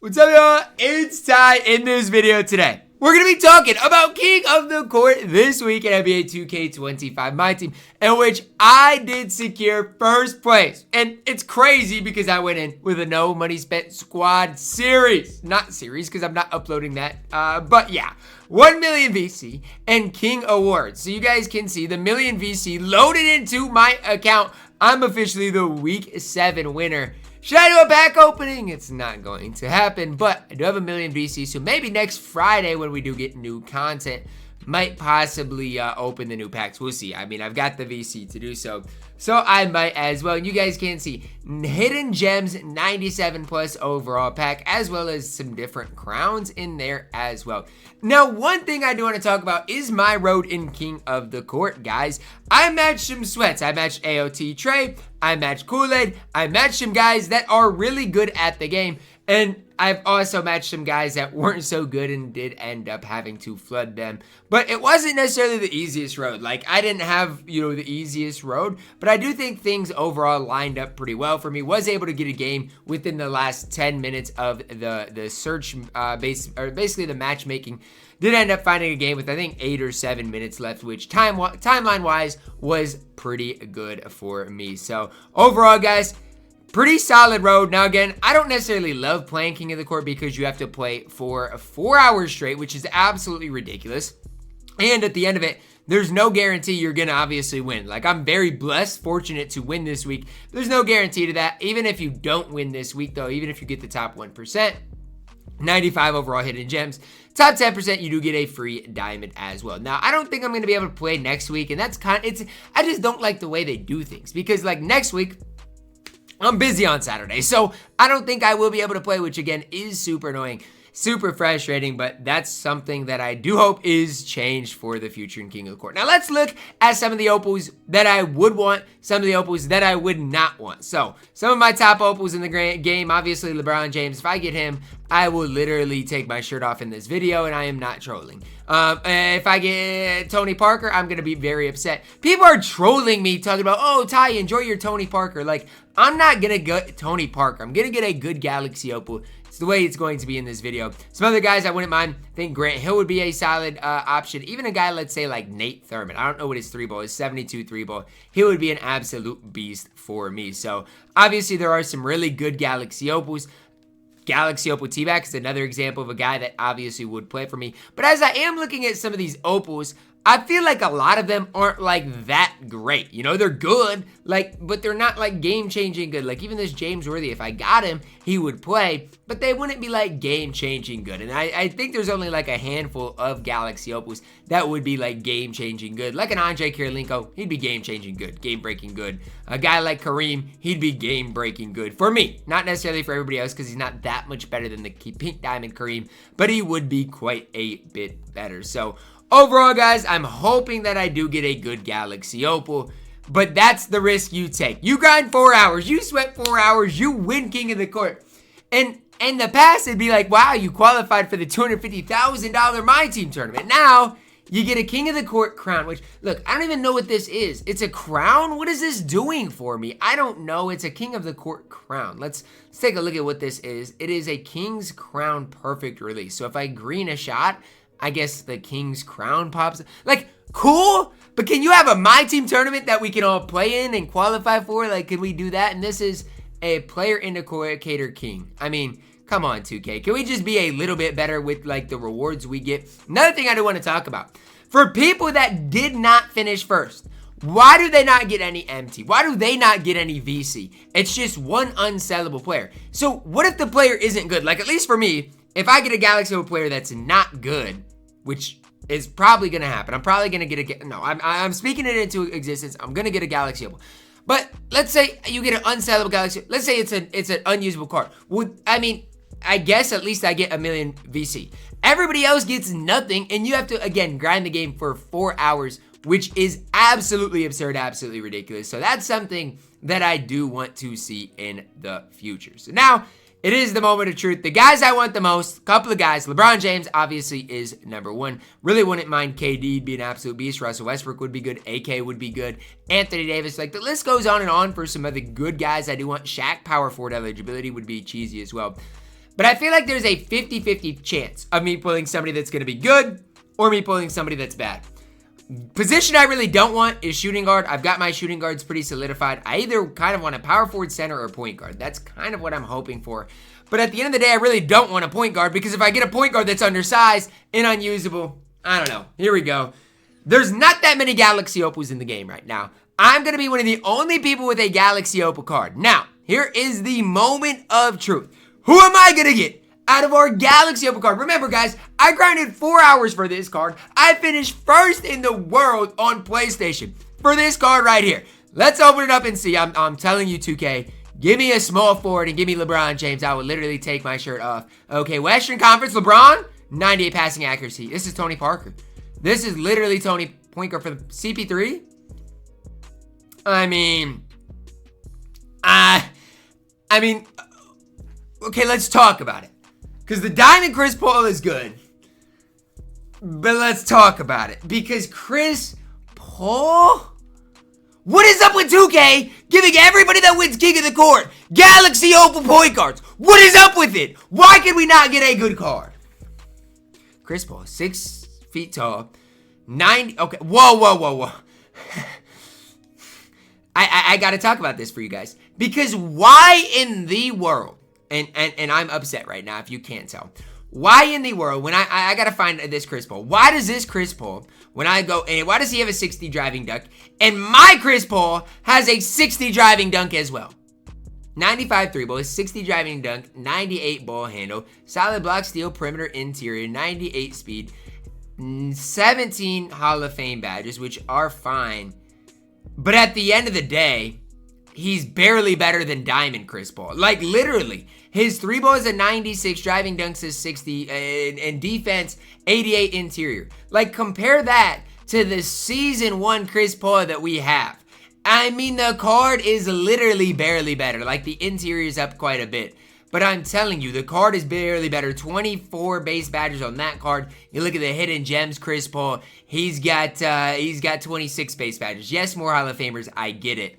What's up, y'all? It's Ty. In this video today, we're going to be talking about King of the Court this week in NBA 2K25 MyTEAM, in which I did secure first place. And it's crazy because I went in with a no money spent squad series. Not series because I'm not uploading that. But yeah, 1 million VC and King Awards. So you guys can see the million VC loaded into my account. I'm officially the week 7 winner. Should I do a pack opening? It's not going to happen, but I do have a million VC, so maybe next Friday when we do get new content, might possibly open the new packs. We'll see. I mean, I've got the VC to do so I might as well. And you guys can see hidden gems, 97 plus overall pack, as well as some different crowns in there as well. Now, one thing I do want to talk about is my road in King of the Court, guys. I matched some sweats. I matched AOT Trey. I matched Kool-Aid. I matched some guys that are really good at the game. And I've also matched some guys that weren't so good and did end up having to flood them. But it wasn't necessarily the easiest road. Like, I didn't have, the easiest road. But I do think things overall lined up pretty well for me. Was able to get a game within the last 10 minutes of the search, basically the matchmaking. Did end up finding a game with, I think, 8 or 7 minutes left, which timeline-wise was pretty good for me. So, overall, guys, pretty solid road. Now, again, I don't necessarily love playing King of the Court because you have to play for 4 hours straight, which is absolutely ridiculous. And at the end of it, there's no guarantee you're going to obviously win. Like, I'm very blessed, fortunate to win this week. There's no guarantee to that. Even if you don't win this week, though, even if you get the top 1%, 95 overall hidden gems. Top 10%, you do get a free diamond as well. Now, I don't think I'm going to be able to play next week, and that's I just don't like the way they do things, because like next week, I'm busy on Saturday, so I don't think I will be able to play, which again is super annoying, super frustrating, but that's something that I do hope is changed for the future in King of the Court. Now, let's look at some of the opals that I would want, some of the opals that I would not want. So, some of my top opals in the game, obviously LeBron James. If I get him, I will literally take my shirt off in this video, and I am not trolling. If I get Tony Parker, I'm going to be very upset. People are trolling me, talking about, oh, Ty, enjoy your Tony Parker. Like, I'm not going to get Tony Parker. I'm going to get a good Galaxy opal. It's the way it's going to be in this video. Some other guys I wouldn't mind. I think Grant Hill would be a solid option. Even a guy, let's say, like Nate Thurman. I don't know what his 3-ball is, 72 3-ball. He would be an absolute beast for me. So, obviously, there are some really good Galaxy opals. Galaxy Opal T-Back is another example of a guy that obviously would play for me. But as I am looking at some of these opals, I feel like a lot of them aren't like that great. They're good, but they're not like game-changing good. Like even this James Worthy, if I got him, he would play, but they wouldn't be like game-changing good. And I think there's only like a handful of Galaxy Opals that would be like game-changing good. Like an Andre Kirilenko, he'd be game-changing good, game-breaking good. A guy like Kareem, he'd be game-breaking good for me. Not necessarily for everybody else because he's not that much better than the Pink Diamond Kareem, but he would be quite a bit better. So, overall, guys, I'm hoping that I do get a good Galaxy Opal, but that's the risk you take. You grind 4 hours, you sweat 4 hours, you win King of the Court. And in the past, it'd be like, wow, you qualified for the $250,000 MyTEAM tournament. Now, you get a King of the Court crown, which, look, I don't even know what this is. It's a crown? What is this doing for me? I don't know. It's a King of the Court crown. Let's take a look at what this is. It is a King's Crown Perfect Release. So if I green a shot, I guess the King's Crown pops. Like, cool, but can you have a MyTEAM tournament that we can all play in and qualify for? Like, can we do that? And this is a player indicator king. I mean, come on, 2K. Can we just be a little bit better with, like, the rewards we get? Another thing I do want to talk about. For people that did not finish first, why do they not get any MT? Why do they not get any VC? It's just one unsellable player. So, what if the player isn't good? Like, at least for me, if I get a Galaxy Opal player that's not good, which is probably going to happen. I'm probably going to get I'm speaking it into existence. I'm going to get a Galaxy Opal. But let's say you get an unsellable Galaxy. Let's say it's an unusable card. I guess at least I get a million VC. Everybody else gets nothing, and you have to, again, grind the game for 4 hours, which is absolutely absurd, absolutely ridiculous. So that's something that I do want to see in the future. So now, it is the moment of truth. The guys I want the most, couple of guys. LeBron James obviously is number one. Really wouldn't mind KD being an absolute beast. Russell Westbrook would be good. AK would be good. Anthony Davis. Like, the list goes on and on for some other good guys I do want. Shaq, power forward eligibility would be cheesy as well. But I feel like there's a 50-50 chance of me pulling somebody that's going to be good or me pulling somebody that's bad. Position I really don't want is shooting guard. I've got my shooting guards pretty solidified. I either kind of want a power forward, center, or point guard. That's kind of what I'm hoping for. But at the end of the day, I really don't want a point guard because if I get a point guard that's undersized and unusable, I don't know. Here we go. There's not that many Galaxy Opals in the game right now. I'm going to be one of the only people with a Galaxy Opal card. Now, here is the moment of truth. Who am I going to get out of our Galaxy Opal card? Remember, guys, I grinded 4 hours for this card. I finished first in the world on PlayStation for this card right here. Let's open it up and see. I'm telling you, 2K, give me a small forward and give me LeBron James. I will literally take my shirt off. Okay, Western Conference, LeBron, 98 passing accuracy. This is Tony Parker. This is literally Tony point guard for the CP3. I mean, okay, let's talk about it. Because the Diamond Chris Paul is good. But let's talk about it. Because Chris Paul? What is up with 2K giving everybody that wins King of the Court Galaxy Opal point cards? What is up with it? Why can we not get a good card? Chris Paul, 6 feet tall, 90. Okay, whoa. I got to talk about this for you guys. Because why in the world, and I'm upset right now if you can't tell. Why in the world, when I got to find this Chris Paul, why does this Chris Paul, when I go, and why does he have a 60 driving dunk? And my Chris Paul has a 60 driving dunk as well. 95 3 ball, 60 driving dunk, 98 ball handle, solid block steal, perimeter interior, 98 speed, 17 Hall of Fame badges, which are fine. But at the end of the day, he's barely better than Diamond Chris Paul. Like, literally. His 3 ball is a 96, driving dunks is 60, and defense, 88 interior. Like, compare that to the Season 1 Chris Paul that we have. I mean, the card is literally barely better. Like, the interior is up quite a bit. But I'm telling you, the card is barely better. 24 base badges on that card. You look at the hidden gems, Chris Paul. He's got 26 base badges. Yes, more Hall of Famers. I get it.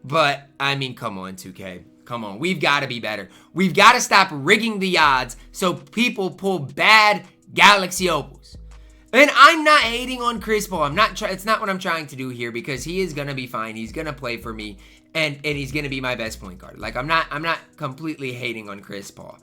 But, I mean, come on, 2K. Come on. We've got to be better. We've got to stop rigging the odds so people pull bad Galaxy Opals. And I'm not hating on Chris Paul. It's not what I'm trying to do here because he is going to be fine. He's going to play for me. And he's going to be my best point guard. Like, I'm not completely hating on Chris Paul.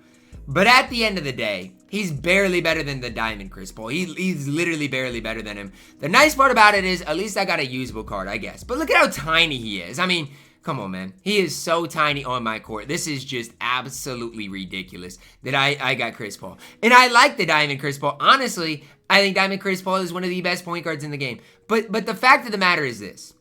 But at the end of the day, he's barely better than the Diamond Chris Paul. He's literally barely better than him. The nice part about it is, at least I got a usable card, I guess. But look at how tiny he is. I mean, come on, man. He is so tiny on my court. This is just absolutely ridiculous that I got Chris Paul. And I like the Diamond Chris Paul. Honestly, I think Diamond Chris Paul is one of the best point guards in the game. But the fact of the matter is this.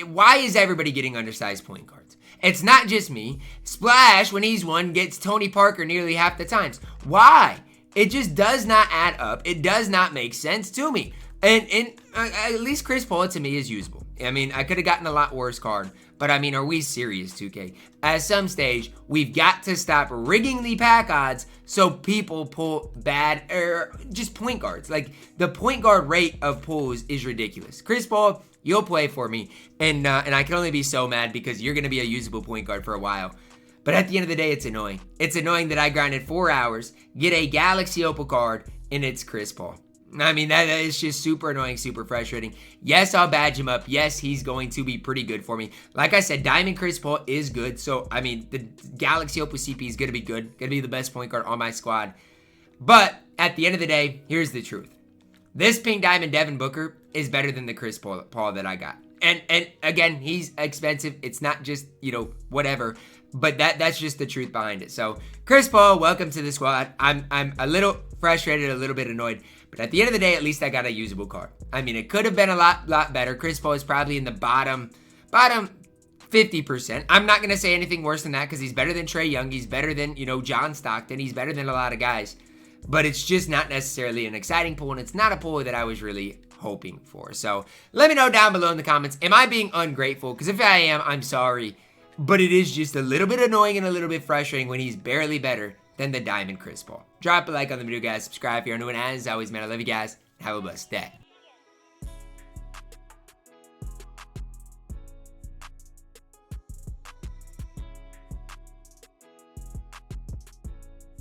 Why is everybody getting undersized point guards? It's not just me. Splash, when he's one, gets Tony Parker nearly half the times. Why? It just does not add up. It does not make sense to me. And at least Chris Paul, to me, is usable. I mean, I could have gotten a lot worse card. But, I mean, are we serious, 2K? At some stage, we've got to stop rigging the pack odds so people pull bad, just point guards. Like, the point guard rate of pulls is ridiculous. Chris Paul, you'll play for me. And I can only be so mad because you're going to be a usable point guard for a while. But at the end of the day, it's annoying. It's annoying that I grinded 4 hours, get a Galaxy Opal card, and it's Chris Paul. I mean, that is just super annoying, super frustrating. Yes, I'll badge him up. Yes, he's going to be pretty good for me. Like I said, Diamond Chris Paul is good. So, I mean, the Galaxy Opal CP is going to be good. Going to be the best point guard on my squad. But at the end of the day, here's the truth. This Pink Diamond Devin Booker is better than the Chris Paul that I got. And again, he's expensive. It's not just, whatever. But that's just the truth behind it. So, Chris Paul, welcome to the squad. I'm a little frustrated, a little bit annoyed. But at the end of the day, at least I got a usable card. I mean, it could have been a lot better. Chris Paul is probably in the bottom 50%. I'm not going to say anything worse than that because he's better than Trae Young. He's better than, John Stockton. He's better than a lot of guys. But it's just not necessarily an exciting pull, and it's not a pull that I was really hoping for. So let me know down below in the comments. Am I being ungrateful? Because if I am, I'm sorry. But it is just a little bit annoying and a little bit frustrating when he's barely better than the Diamond Chris Paul. Drop a like on the video, guys. Subscribe if you're new, and as always, man, I love you guys. Have a blessed day.